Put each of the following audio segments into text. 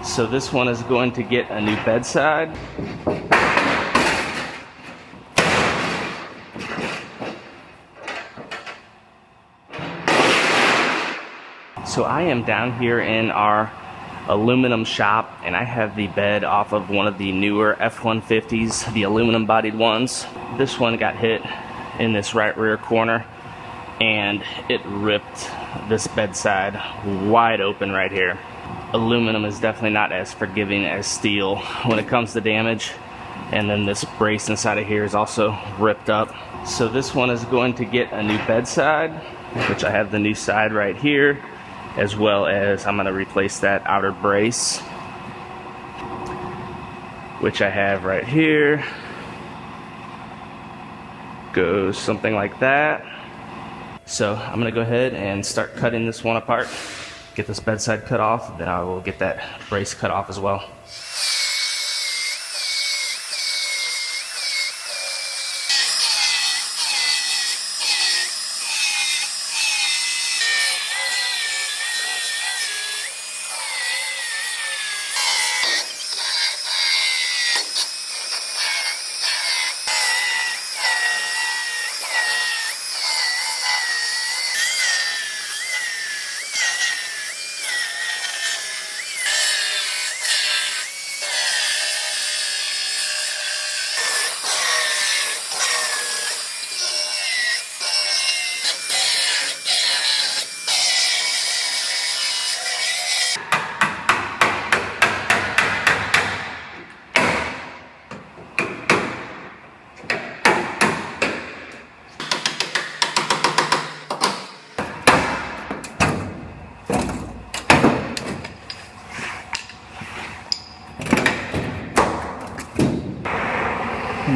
So this one is going to get a new bedside. So I am down here in our aluminum shop, and I have the bed off of one of the newer F-150s, the aluminum bodied ones. This one got hit in this right rear corner, and it ripped this bedside wide open right here. Aluminum is definitely not as forgiving as steel when it comes to damage, and then this brace inside of here is also ripped up. So this one is going to get a new bedside, which I have the new side right here, as well as I'm going to replace that outer brace, which I have right here. Goes something like that. So I'm going to go ahead and start cutting this one apart, get this bedside cut off, then I will get that brace cut off as well.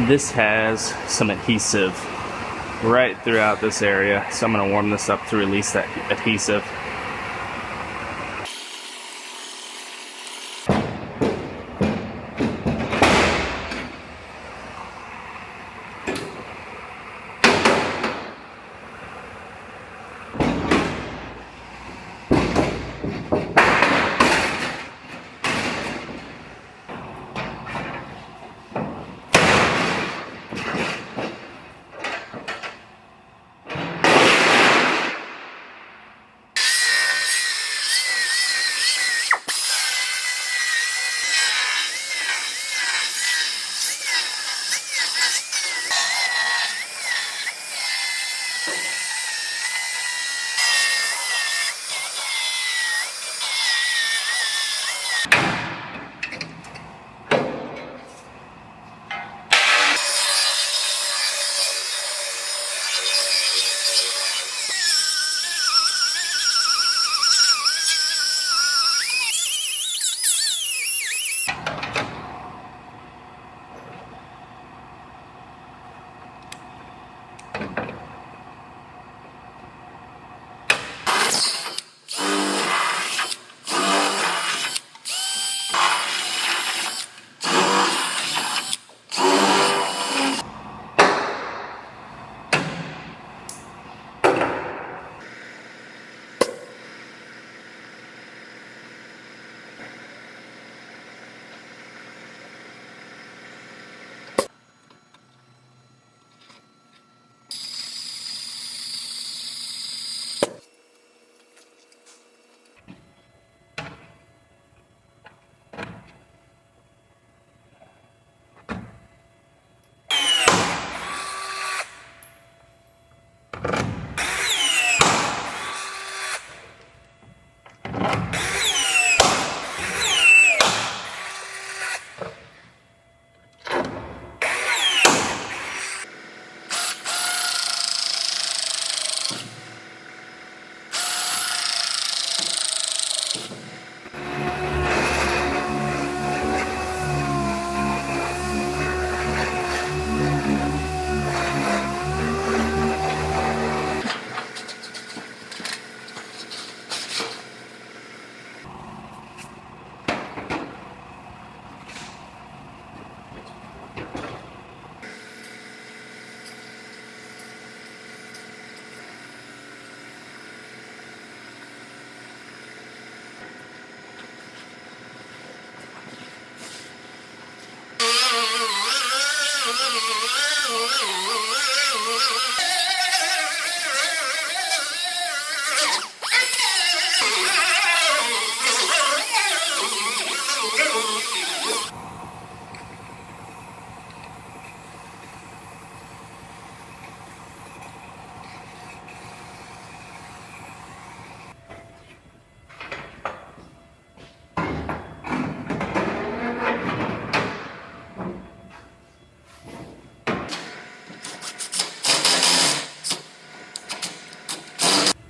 This has some adhesive right throughout this area, so I'm going to warm this up to release that adhesive.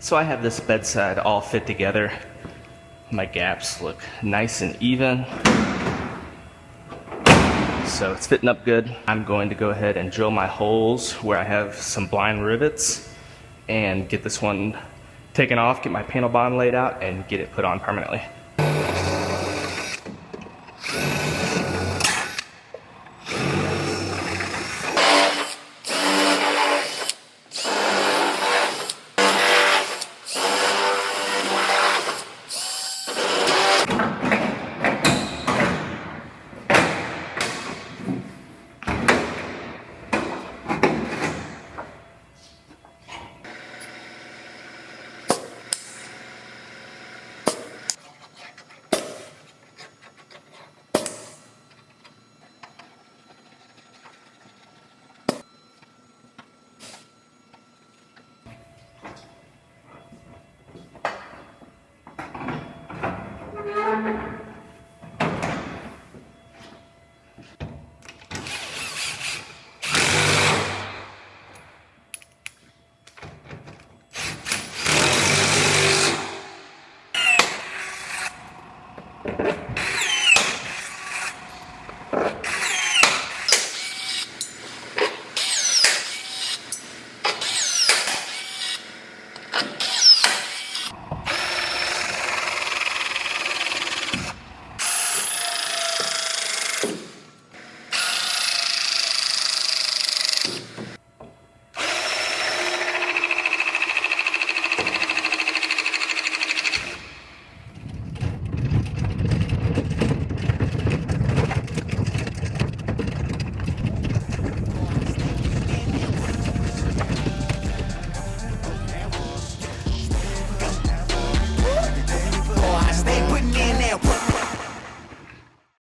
So I have this bedside all fit together. My gaps look nice and even. So it's fitting up good. I'm going to go ahead and drill my holes where I have some blind rivets and get this one taken off, get my panel bond laid out, and get it put on permanently.